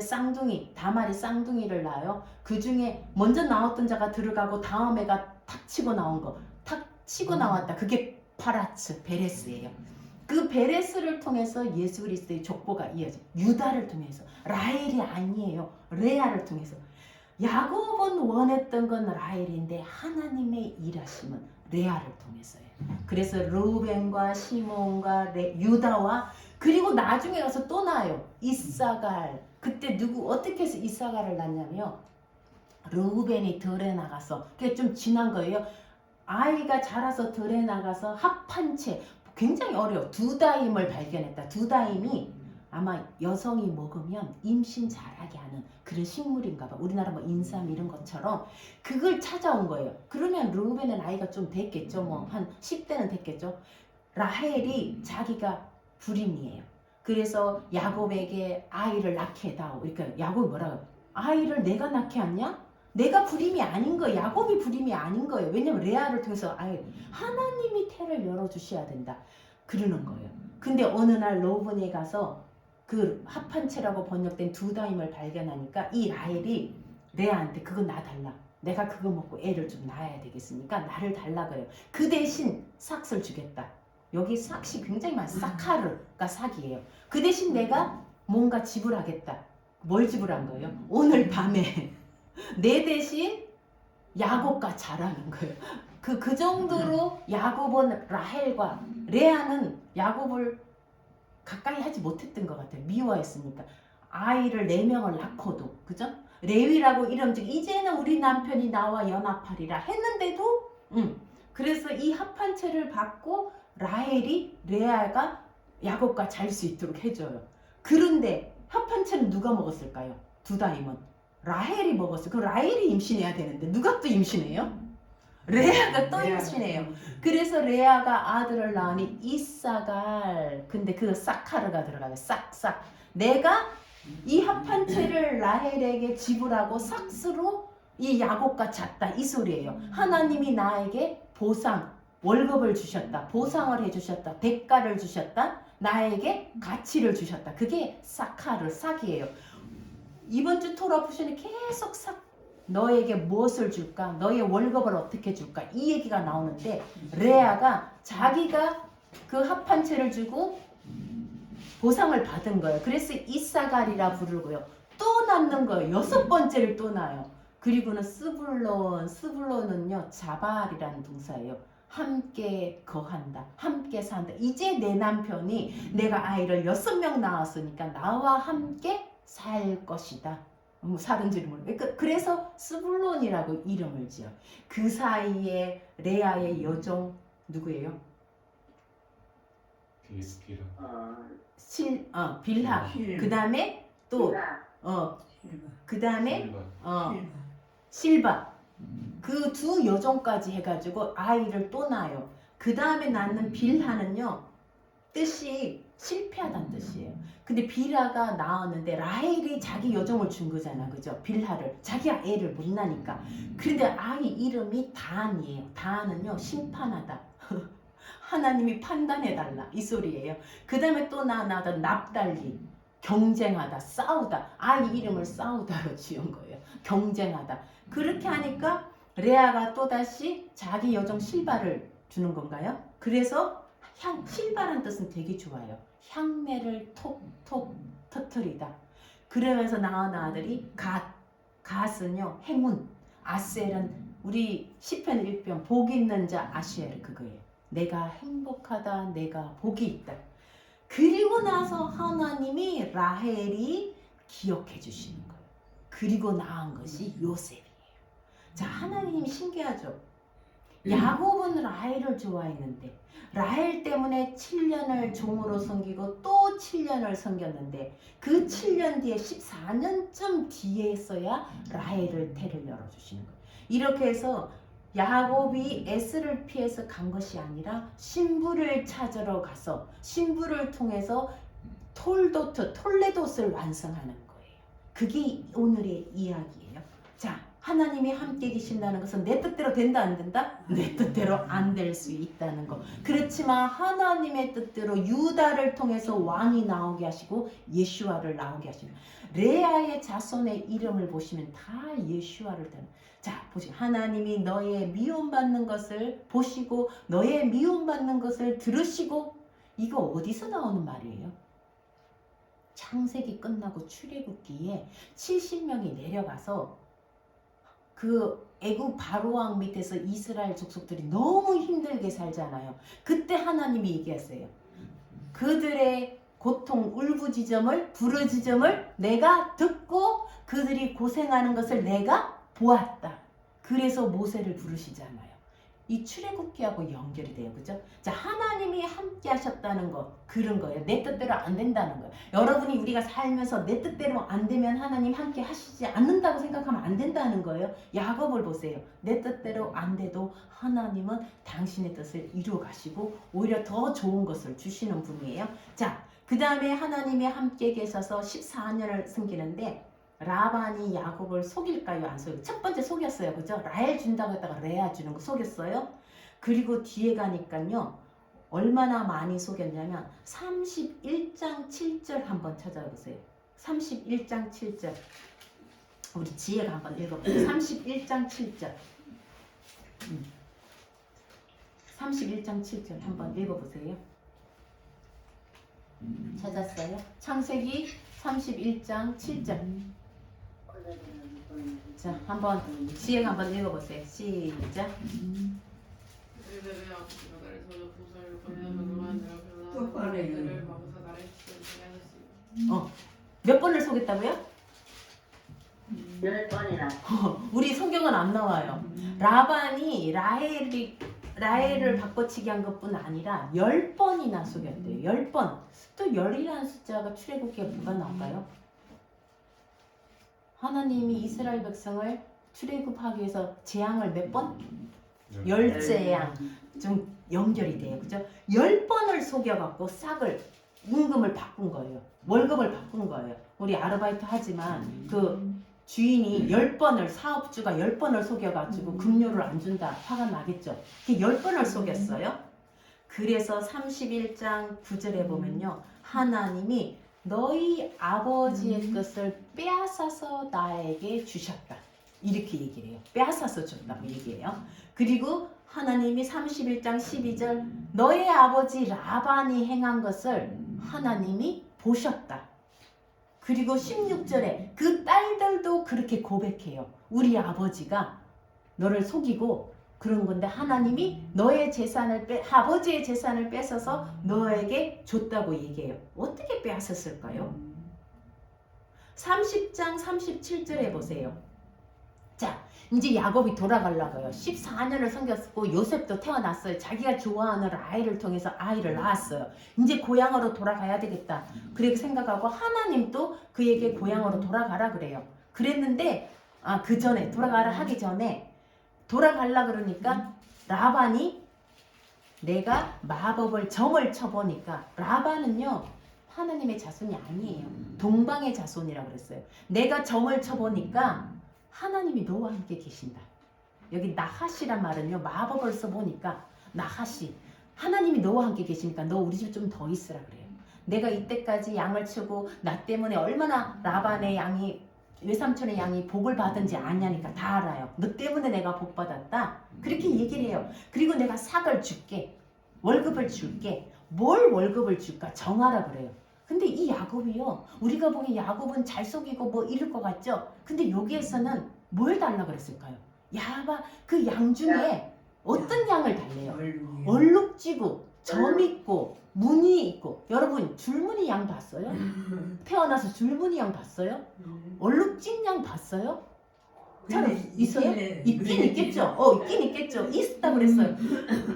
다말이 쌍둥이를 낳아요. 그 중에 먼저 나왔던 자가 들어가고 다음 애가 탁 치고 나온 거. 탁 치고 나왔다. 그게 베레스예요. 그 베레스를 통해서 예수 그리스도의 족보가 이어져요. 유다를 통해서. 라헬이 아니에요. 레아를 통해서. 야곱은 원했던 건 라헬인데 하나님의 일하심은 레아를 통해서예요. 그래서 르우벤과 시몬과 유다와, 그리고 나중에 가서 또 낳아요. 이사갈. 그때 어떻게 해서 이사갈을 낳냐면요, 르우벤이 들에 나가서, 그게 좀 지난 거예요. 아이가 자라서 들에 나가서 합한 채, 굉장히 어려워. 두다임을 발견했다. 두다임이 아마 여성이 먹으면 임신 잘하게 하는 그런 식물인가 봐. 우리나라 뭐 인삼 이런 것처럼 그걸 찾아온 거예요. 그러면 르우벤의 나이가 좀 됐겠죠. 뭐 한 10대는 됐겠죠. 라헬이 자기가 불임이에요. 그래서 야곱에게 아이를 낳게 해다오. 그러니까 야곱이 뭐라고? 아이를 내가 낳게 하냐? 내가 불임이 아닌 거예요. 야곱이 불임이 아닌 거예요. 왜냐면 레아를 통해서 하나님이 태를 열어주셔야 된다. 그러는 거예요. 근데 어느 날 로븐에 가서 그 합한체라고 번역된 두다임을 발견하니까 이 라헬이 레아한테 그거 나 달라. 내가 그거 먹고 애를 좀 낳아야 되겠으니까 나를 달라 그래요. 그 대신 삭스를 주겠다. 여기 삭시 굉장히 많아요. 사카르가 삭이에요. 그 대신 내가 뭔가 지불하겠다. 뭘 지불한 거예요? 오늘 밤에 내 대신 야곱과 자라는 거예요. 그 정도로 야곱은 라헬과 레아는 야곱을 가까이 하지 못했던 것 같아요. 미워했으니까. 아이를 4명을 낳고도, 그죠? 레위라고 이름 지고 이제는 우리 남편이 나와 연합하리라 했는데도 그래서 이 합한채를 받고 라헬이 레아가 야곱과 잘 수 있도록 해줘요. 그런데 합한채는 누가 먹었을까요? 두다임은 라헬이 먹었어요. 그럼 라헬이 임신해야 되는데 누가 또 임신해요? 레아가 또 임신해요. 그래서 레아가 아들을 낳으니 이사갈. 근데 그 사카르가 들어가요. 싹싹. 내가 이 합한채를 라헬에게 지불하고 삭스로 이 야곱과 잤다 이 소리예요. 하나님이 나에게 보상, 월급을 주셨다. 보상을 해주셨다. 대가를 주셨다. 나에게 가치를 주셨다. 그게 사카르, 삭이에요. 이번 주 토라 푸션이 계속 너에게 무엇을 줄까? 너의 월급을 어떻게 줄까? 이 얘기가 나오는데 레아가 자기가 그 합한채를 주고 보상을 받은 거예요. 그래서 이사갈이라 부르고요. 또 낳는 거예요. 6번째를 또 낳아요. 그리고는 스불론은요 자발이라는 동사예요. 함께 거한다. 함께 산다. 이제 내 남편이 내가 아이를 6명 낳았으니까 나와 함께 살 것이다. 살은지를 모르겠어요. 그래서 스불론이라고 이름을 지어. 그 사이에 레아의 여종 누구예요? 비라. 빌하. 그 다음에 또 그 다음에 실바. 그 두 여종까지 해가지고 아이를 또 낳아요. 그 다음에 낳는 빌하는요 뜻이 실패하다는 뜻이에요. 근데 빌하가 낳았는데 라헬이 자기 여종을 준 거잖아, 그죠? 빌하를 자기가 애를 못 낳으니까. 그런데 아이 이름이 다한이에요. 다한은요 심판하다. 하나님이 판단해달라 이 소리예요. 그 다음에 또 낳았던 납달리. 경쟁하다, 싸우다. 아이 이름을 싸우다로 지은 거예요. 경쟁하다. 그렇게 하니까 레아가 또다시 자기 여종 실바를 주는 건가요? 그래서 실바라는 뜻은 되게 좋아요. 향내를 톡톡 터뜨리다. 그러면서 낳은 아들이 갓은요 행운, 아셀은 우리 시편 1편 복 있는 자 아시엘 그거예요. 내가 행복하다, 내가 복이 있다. 그리고 나서 하나님이 라헬이 기억해 주시는 거예요. 그리고 낳은 것이 요셉이에요. 자, 하나님이 신기하죠? 야곱은 라헬을 좋아했는데 라헬 때문에 7년을 종으로 섬기고 또 7년을 섬겼는데 그 7년 뒤에 14년쯤 뒤에서야 라헬을 태를 열어주시는 거예요. 이렇게 해서 야곱이 에스를 피해서 간 것이 아니라 신부를 찾으러 가서 신부를 통해서 톨레도스를 완성하는 거예요. 그게 오늘의 이야기예요. 자, 하나님이 함께 계신다는 것은 내 뜻대로 된다 안 된다? 내 뜻대로 안 될 수 있다는 거. 그렇지만 하나님의 뜻대로 유다를 통해서 왕이 나오게 하시고 예슈아를 나오게 하시는 레아의 자손의 이름을 보시면 다 예슈아를 따는. 자, 보시고 하나님이 너의 미움받는 것을 보시고 너의 미움받는 것을 들으시고. 이거 어디서 나오는 말이에요? 창세기 끝나고 출애굽기에 70명이 내려가서 그 애굽 바로왕 밑에서 이스라엘 족속들이 너무 힘들게 살잖아요. 그때 하나님이 얘기했어요. 그들의 고통, 울부짖음을, 부르짖음을 내가 듣고 그들이 고생하는 것을 내가 보았다. 그래서 모세를 부르시잖아요. 이 출애굽기하고 연결이 돼요. 그죠? 자, 하나님이 함께 하셨다는 것, 그런 거예요. 내 뜻대로 안 된다는 거예요. 여러분이 우리가 살면서 내 뜻대로 안 되면 하나님 함께 하시지 않는다고 생각하면 안 된다는 거예요. 야곱을 보세요. 내 뜻대로 안 돼도 하나님은 당신의 뜻을 이루어 가시고 오히려 더 좋은 것을 주시는 분이에요. 자, 그 다음에 하나님이 함께 계셔서 14년을 섬기는데 라반이 야곱을 속일까요? 안 속일까요? 첫 번째 속였어요. 그죠? 라헬 준다고 했다가 레아 주는 거 속였어요. 그리고 뒤에 가니까요. 얼마나 많이 속였냐면 31장 7절 한번 찾아보세요. 31장 7절. 우리 지혜가 한번 읽어보세요. 31장 7절. 31장 7절 한번 읽어보세요. 찾았어요? 창세기 31장 7절. 자, 한번 지혜가 한번 읽어보세요. 시작. 몇 번을 속였다고요? 10번이나. 우리 성경은 안 나와요. 라반이 라헬을 바꿔치기 한 것뿐 아니라 10번이나 속였대요. 10번. 또 10이라는 숫자가 출애굽기에 뭐가 나올까요? 하나님이 이스라엘 백성을 출애굽하기 위해서 재앙을 몇 번? 10재앙. 좀 연결이 돼요. 그죠? 10번을 속여갖고 싹을 임금을 바꾼 거예요. 월급을 바꾼 거예요. 우리 아르바이트 하지만 그 주인이 10번을 사업주가 10번을 속여가지고 급료를 안 준다 화가 나겠죠. 그게 10번을 속였어요. 그래서 31장 9절에 보면요. 하나님이 너희 아버지의 것을 빼앗아서 나에게 주셨다. 이렇게 얘기를 해요. 빼앗아서 줬다고 얘기해요. 그리고 하나님이 31장 12절 너의 아버지 라반이 행한 것을 하나님이 보셨다. 그리고 16절에 그 딸들도 그렇게 고백해요. 우리 아버지가 너를 속이고 그런 건데 하나님이 너의 재산을 아버지의 재산을 뺏어서 너에게 줬다고 얘기해요. 어떻게 빼앗았을까요? 30장 37절에 보세요. 자, 이제 야곱이 돌아가려고요. 14년을 섬겼고 요셉도 태어났어요. 자기가 좋아하는 라헬을 통해서 아이를 낳았어요. 이제 고향으로 돌아가야 되겠다. 그렇게 생각하고 하나님도 그에게 고향으로 돌아가라 그래요. 그랬는데 그 전에 돌아가라 하기 전에 돌아가려 그러니까 라반이 내가 마법을 점을 쳐보니까 라반은요 하나님의 자손이 아니에요. 동방의 자손이라고 그랬어요. 내가 점을 쳐보니까 하나님이 너와 함께 계신다. 여기 나하시란 말은요 마법을 써보니까 나하시 하나님이 너와 함께 계시니까 너 우리 집 좀 더 있으라 그래요. 내가 이때까지 양을 치고 나 때문에 얼마나 라반의 양이 외삼촌의 양이 복을 받은지 아냐니까 다 알아요. 너 때문에 내가 복 받았다. 그렇게 얘기를 해요. 그리고 내가 삭을 줄게. 월급을 줄게. 뭘 월급을 줄까 정하라 그래요. 근데 이 야곱이요. 우리가 보기엔 야곱은 잘 속이고 뭐 이럴 것 같죠? 근데 여기에서는 뭘 달라 그랬을까요? 그 양 중에 어떤 양을 달래요? 얼룩지고 점 있고 무늬 있고. 여러분 줄무늬 양 봤어요? 태어나서 줄무늬 양 봤어요? 얼룩진 양 봤어요? 잘 있어요? 있긴 있겠죠. 있긴 있겠죠. 있었다 그랬어요.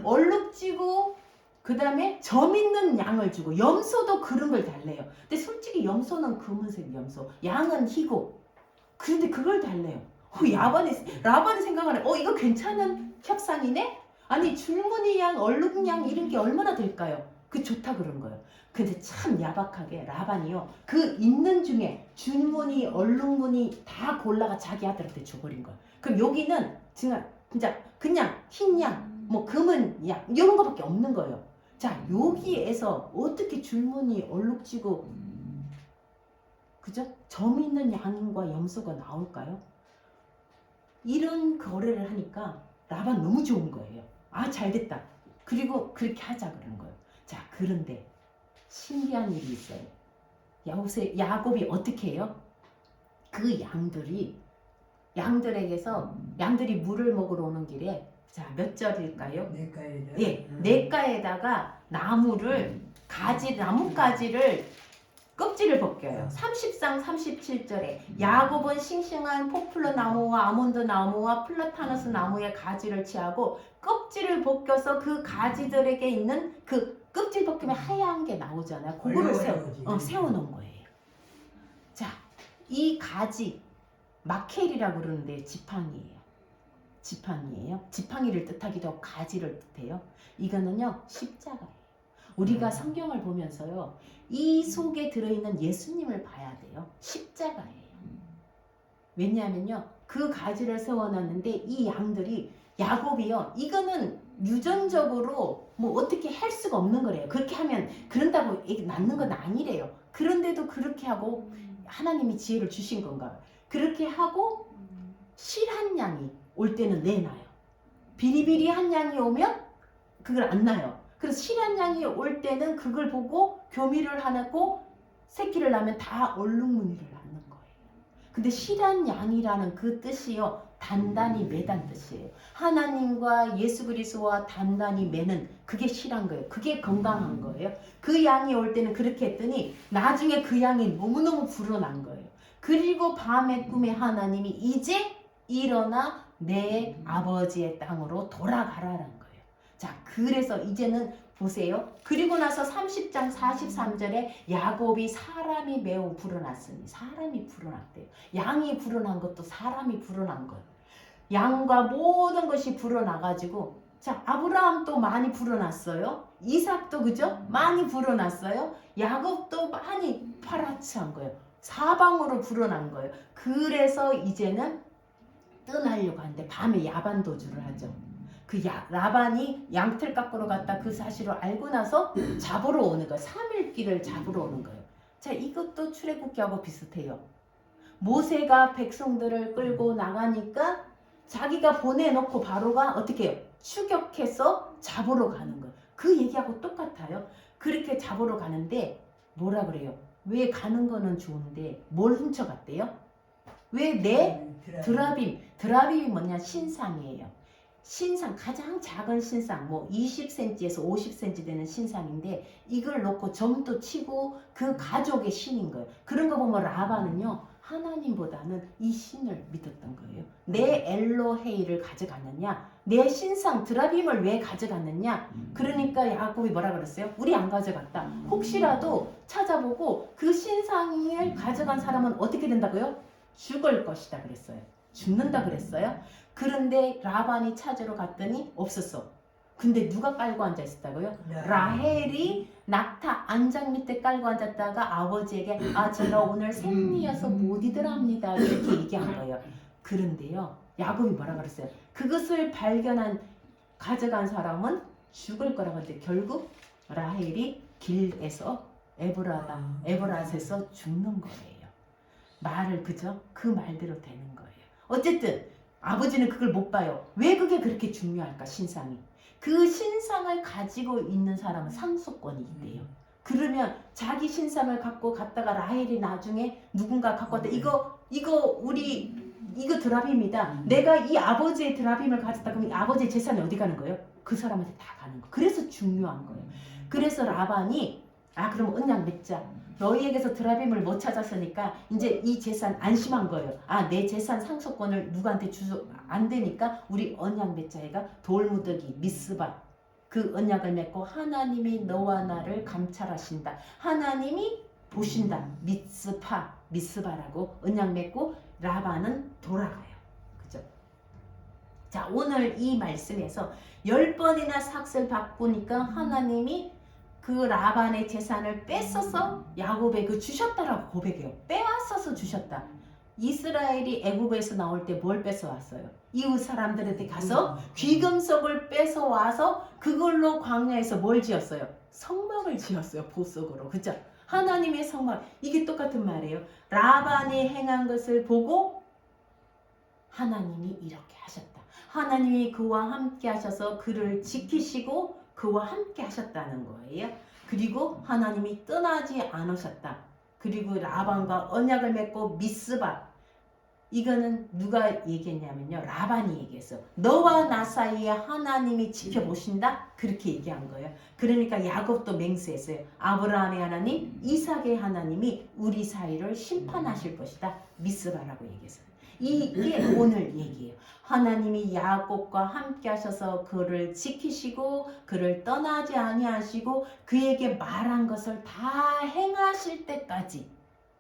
얼룩지고 그 다음에 점 있는 양을 주고 염소도 그런 걸 달래요. 근데 솔직히 염소는 검은색 염소, 양은 희고. 그런데 그걸 달래요. 라반이 생각하네. 이거 괜찮은 협상이네? 아니 줄무늬 양, 얼룩 양 이런 게 얼마나 될까요? 그 좋다 그런 거예요. 근데 참 야박하게 라반이요. 그 있는 중에 줄무늬, 얼룩무늬 다 골라가 자기 아들한테 줘버린 거예요. 그럼 여기는 진짜 그냥 흰 양, 뭐 검은 양 이런 거밖에 없는 거예요. 자, 여기에서 어떻게 줄무늬, 얼룩지고 그죠? 점 있는 양과 염소가 나올까요? 이런 거래를 하니까 라반 너무 좋은 거예요. 잘됐다. 그리고 그렇게 하자 그런 거예요. 자, 그런데 신기한 일이 있어요. 야곱이 어떻게 해요? 그 양들에게서 양들이 물을 먹으러 오는 길에 자, 몇 절일까요? 냇가에다. 예, 냇가에다가 나뭇가지를 껍질을 벗겨요. 30장 37절에 야곱은 싱싱한 포플러 나무와 아몬드 나무와 플라타너스 나무의 가지를 취하고 껍질을 벗겨서 그 가지들에게 있는 그 껍질 벗기면 하얀 게 나오잖아요. 그거를 세워놓은 거예요. 자, 이 가지 마켈이라고 그러는데 지팡이에요. 지팡이를 뜻하기도 하고 가지를 뜻해요. 이거는요 십자가예요. 우리가 성경을 보면서요 이 속에 들어있는 예수님을 봐야 돼요. 십자가예요. 왜냐하면요 그 가지를 세워놨는데 이 양들이 야곱이요 이거는 유전적으로 뭐 어떻게 할 수가 없는 거래요. 그렇게 하면 그런다고 애기 낳는 건 아니래요. 그런데도 그렇게 하고 하나님이 지혜를 주신 건가. 그렇게 하고 실한 양이 올 때는 내놔요. 비리비리한 양이 오면 그걸 안 놔요. 그래서 실한 양이 올 때는 그걸 보고 교미를 하고 새끼를 낳으면 다 얼룩무늬를 낳는 거예요. 근데 실한 양이라는 그 뜻이요 단단히 매단 뜻이에요. 하나님과 예수 그리스도와 단단히 매는 그게 실한 거예요. 그게 건강한 거예요. 그 양이 올 때는 그렇게 했더니 나중에 그 양이 너무너무 불어난 거예요. 그리고 밤의 꿈에 하나님이 이제 일어나 내 아버지의 땅으로 돌아가라는 거예요. 자, 그래서 이제는 보세요. 그리고 나서 30장 43절에 야곱이 사람이 매우 불어났으니, 사람이 불어났대요. 양이 불어난 것도 사람이 불어난 거예요. 양과 모든 것이 불어나가지고, 자, 아브라함도 많이 불어났어요. 이삭도 그죠? 많이 불어났어요. 야곱도 많이 파랗치한 거예요. 사방으로 불어난 거예요. 그래서 이제는 떠나려고 하는데 밤에 야반 도주를 하죠. 라반이 양털 깎으러 갔다 그 사실을 알고 나서 잡으러 오는 거예요. 3일 길을 잡으러 오는 거예요. 자, 이것도 출애굽기하고 비슷해요. 모세가 백성들을 끌고 나가니까 자기가 보내놓고 바로가 어떻게 해요? 추격해서 잡으러 가는 거예요. 그 얘기하고 똑같아요. 그렇게 잡으러 가는데 뭐라 그래요? 왜 가는 거는 좋은데 뭘 훔쳐갔대요? 왜 내 드라빔이 뭐냐? 신상이에요. 신상, 가장 작은 신상, 뭐 20cm에서 50cm 되는 신상인데 이걸 놓고 점도 치고 그 가족의 신인 거예요. 그런 거 보면 라반은요, 하나님보다는 이 신을 믿었던 거예요. 내 엘로헤이를 가져갔느냐? 내 신상 드라빔을 왜 가져갔느냐? 그러니까 야곱이 뭐라 그랬어요? 우리 안 가져갔다. 혹시라도 찾아보고 그 신상을 가져간 사람은 어떻게 된다고요? 죽을 것이다 그랬어요. 죽는다 그랬어요. 그런데 라반이 찾으러 갔더니 없었어. 근데 누가 깔고 앉아 있었다고요? 라헬이 낙타 안장 밑에 깔고 앉았다가 아버지에게 제가 오늘 생리여서 못 이더랍니다 이렇게 얘기한 거예요. 그런데요, 야곱이 뭐라 그랬어요? 그것을 가져간 사람은 죽을 거라고 했는데 결국 라헬이 길에서 에브라스에서 죽는 거예요. 말을 그죠? 그 말대로 되는 거예요. 어쨌든 아버지는 그걸 못 봐요. 왜 그게 그렇게 중요할까? 신상이. 그 신상을 가지고 있는 사람은 상속권이 있대요. 그러면 자기 신상을 갖고 갔다가 라헬이 나중에 누군가 갖고 왔다. 이거 드라빔이다. 내가 이 아버지의 드라빔을 가졌다. 그러면 이 아버지의 재산이 어디 가는 거예요? 그 사람한테 다 가는 거예요. 그래서 중요한 거예요. 그래서 라반이 그럼 언약 맺자. 너희에게서 드라빔을 못 찾았으니까 이제 이 재산 안심한 거예요. 내 재산 상속권을 누구한테 주소 안 되니까 우리 언약 맺자. 해가 돌무더기 미스바 그 언약을 맺고 하나님이 너와 나를 감찰하신다. 하나님이 보신다. 미스바라고 언약 맺고 라반은 돌아가요. 그죠? 자, 오늘 이 말씀에서 10번이나 삭슬 바꾸니까 하나님이 그 라반의 재산을 뺏어서 야곱에게 주셨다라고 고백해요. 빼앗아서 주셨다. 이스라엘이 애굽에서 나올 때 뭘 뺏어왔어요? 이웃 사람들한테 가서 귀금속을 뺏어와서 그걸로 광야에서 뭘 지었어요? 성막을 지었어요. 보석으로. 그죠? 하나님의 성막. 이게 똑같은 말이에요. 라반이 행한 것을 보고 하나님이 이렇게 하셨다. 하나님이 그와 함께 하셔서 그를 지키시고 그와 함께 하셨다는 거예요. 그리고 하나님이 떠나지 않으셨다. 그리고 라반과 언약을 맺고 미스바. 이거는 누가 얘기했냐면요. 라반이 얘기했어요. 너와 나 사이에 하나님이 지켜보신다? 그렇게 얘기한 거예요. 그러니까 야곱도 맹세했어요. 아브라함의 하나님, 이삭의 하나님이 우리 사이를 심판하실 것이다. 미스바라고 얘기했어요. 이게 오늘 얘기예요. 하나님이 야곱과 함께 하셔서 그를 지키시고 그를 떠나지 아니하시고 그에게 말한 것을 다 행하실 때까지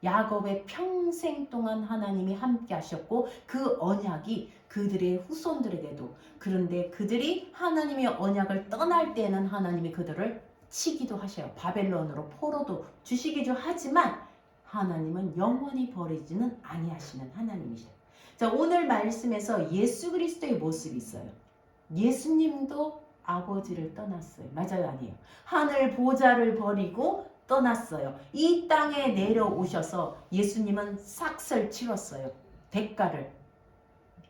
야곱의 평생 동안 하나님이 함께 하셨고 그 언약이 그들의 후손들에게도. 그런데 그들이 하나님의 언약을 떠날 때는 하나님이 그들을 치기도 하셔요. 바벨론으로 포로도 주시기도 하지만 하나님은 영원히 버리지는 아니하시는 하나님이셔요. 자, 오늘 말씀에서 예수 그리스도의 모습이 있어요. 예수님도 아버지를 떠났어요. 맞아요, 아니에요? 하늘 보좌를 버리고 떠났어요. 이 땅에 내려오셔서 예수님은 삭슬 치렀어요. 대가를.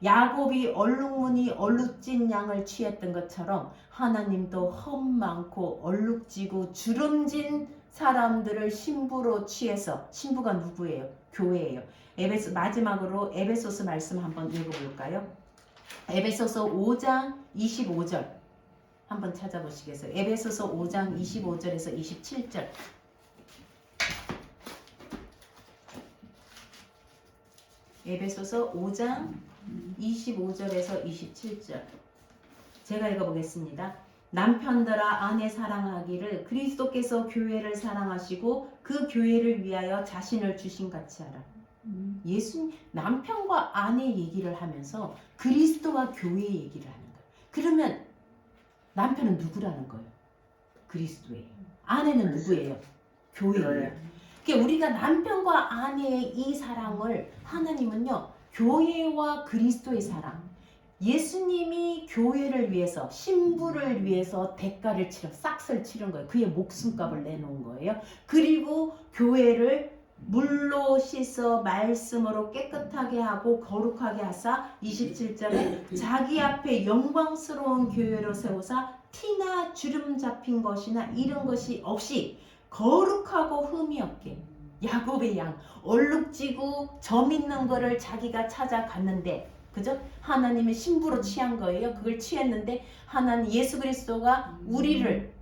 야곱이 얼룩무늬 얼룩진 양을 취했던 것처럼 하나님도 험 많고 얼룩지고 주름진 사람들을 신부로 취해서, 신부가 누구예요? 교회예요. 마지막으로 에베소서 말씀 한번 읽어볼까요? 에베소서 5장 25절 한번 찾아보시겠어요? 에베소서 5장 25절에서 27절. 에베소서 5장 25절에서 27절. 제가 읽어보겠습니다. 남편들아 아내 사랑하기를 그리스도께서 교회를 사랑하시고 그 교회를 위하여 자신을 주신 같이 하라. 예수 남편과 아내 얘기를 하면서 그리스도와 교회 얘기를 하는 거예요. 그러면 남편은 누구라는 거예요? 그리스도예요. 아내는 누구예요? 교회예요. 그러니까 우리가 남편과 아내의 이 사랑을 하나님은요, 교회와 그리스도의 사랑, 예수님이 교회를 위해서, 신부를 위해서 대가를 치러 싹을 치른 거예요. 그의 목숨값을 내놓은 거예요. 그리고 교회를 물로 씻어 말씀으로 깨끗하게 하고 거룩하게 하사 27절에 자기 앞에 영광스러운 교회로 세우사 티나 주름 잡힌 것이나 이런 것이 없이 거룩하고 흠이 없게. 야곱의 양 얼룩지고 점 있는 거를 자기가 찾아갔는데, 그죠? 하나님의 신부로 취한 거예요. 그걸 취했는데 하나님 예수 그리스도가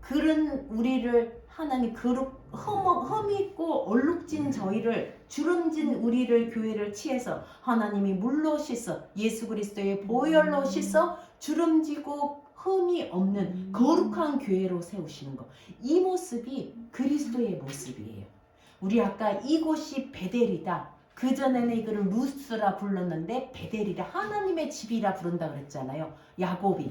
그런 우리를 하나님 흠 있고 얼룩진 저희를, 주름진 우리를, 교회를 취해서 하나님이 물로 씻어 예수 그리스도의 보혈로 씻어 주름지고 흠이 없는 거룩한 교회로 세우시는 거. 이 모습이 그리스도의 모습이에요. 우리 아까 이곳이 베델이다. 그전에는 이거를 루스라 불렀는데 베델이라 하나님의 집이라 부른다 그랬잖아요. 야곱이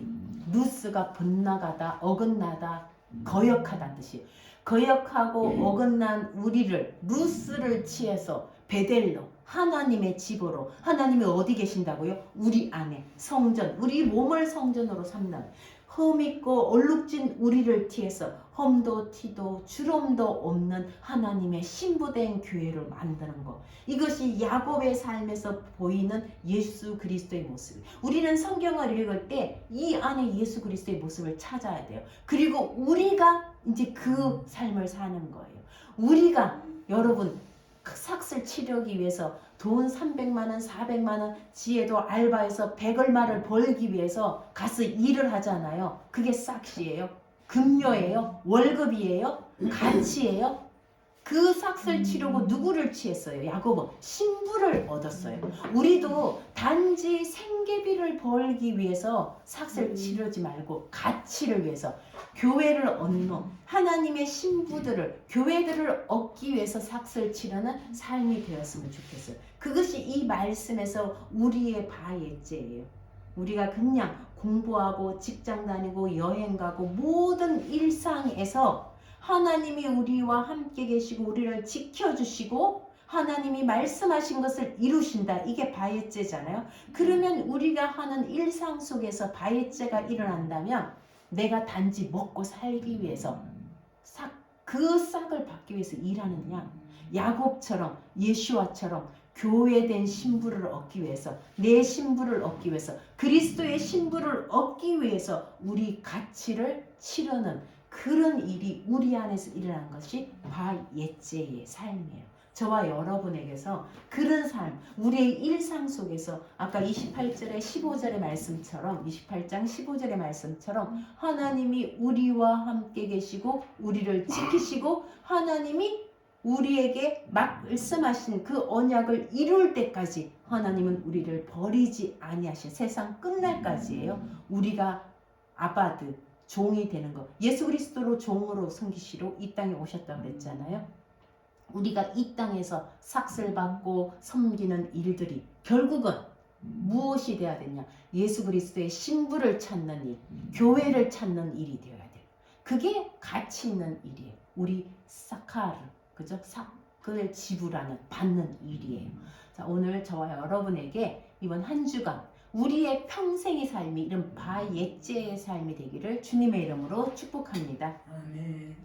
루스가 번나가다, 어긋나다, 거역하다 뜻이에요. 거역하고 어긋난 우리를, 루스를 취해서 베델로, 하나님의 집으로. 하나님이 어디 계신다고요? 우리 안에 성전, 우리 몸을 성전으로 삼는, 흠 있고 얼룩진 우리를 취해서 험도 티도 주름도 없는 하나님의 신부된 교회를 만드는 것. 이것이 야곱의 삶에서 보이는 예수 그리스도의 모습. 우리는 성경을 읽을 때 이 안에 예수 그리스도의 모습을 찾아야 돼요. 그리고 우리가 이제 그 삶을 사는 거예요. 우리가, 여러분, 삭슬 치르기 위해서 돈 300만 원, 400만 원, 지혜도 알바해서 100얼마를 벌기 위해서 가서 일을 하잖아요. 그게 삭시예요? 급료예요? 월급이에요? 가치예요? 그 삭슬 치르고 누구를 취했어요? 야곱은 신부를 얻었어요. 우리도 단지 생계비를 벌기 위해서 삭슬 치르지 말고 가치를 위해서, 교회를 얻는 하나님의 신부들을, 교회들을 얻기 위해서 삭슬 치르는 삶이 되었으면 좋겠어요. 그것이 이 말씀에서 우리의 바예제예요. 우리가 그냥 공부하고 직장 다니고 여행 가고 모든 일상에서 하나님이 우리와 함께 계시고 우리를 지켜주시고 하나님이 말씀하신 것을 이루신다. 이게 바예제잖아요. 그러면 우리가 하는 일상 속에서 바예제가 일어난다면 내가 단지 먹고 살기 위해서 그 싹을 받기 위해서 일하는 양, 야곱처럼 예수와처럼 교회된 신부를 얻기 위해서, 내 신부를 얻기 위해서, 그리스도의 신부를 얻기 위해서 우리 가치를 치르는 그런 일이 우리 안에서 일어난 것이 바예제의 삶이에요. 저와 여러분에게서 그런 삶, 우리의 일상 속에서 아까 28절에 15절의 말씀처럼, 28장 15절의 말씀처럼 하나님이 우리와 함께 계시고 우리를 지키시고 하나님이 우리에게 말씀하신 그 언약을 이룰 때까지 하나님은 우리를 버리지 아니하신, 세상 끝날까지예요. 우리가 아바드, 종이 되는 것. 예수 그리스도로 종으로 섬기시러 이 땅에 오셨다고 그랬잖아요. 우리가 이 땅에서 삭슬 받고 섬기는 일들이 결국은 무엇이 되어야 되냐? 예수 그리스도의 신부를 찾는 일, 교회를 찾는 일이 되어야 돼요. 그게 가치 있는 일이에요. 우리 사카르, 그죠? 그걸 지불하는, 받는 일이에요. 자, 오늘 저와 여러분에게 이번 한 주간 우리의 평생의 삶이 이런 바예제의 삶이 되기를 주님의 이름으로 축복합니다. 아멘.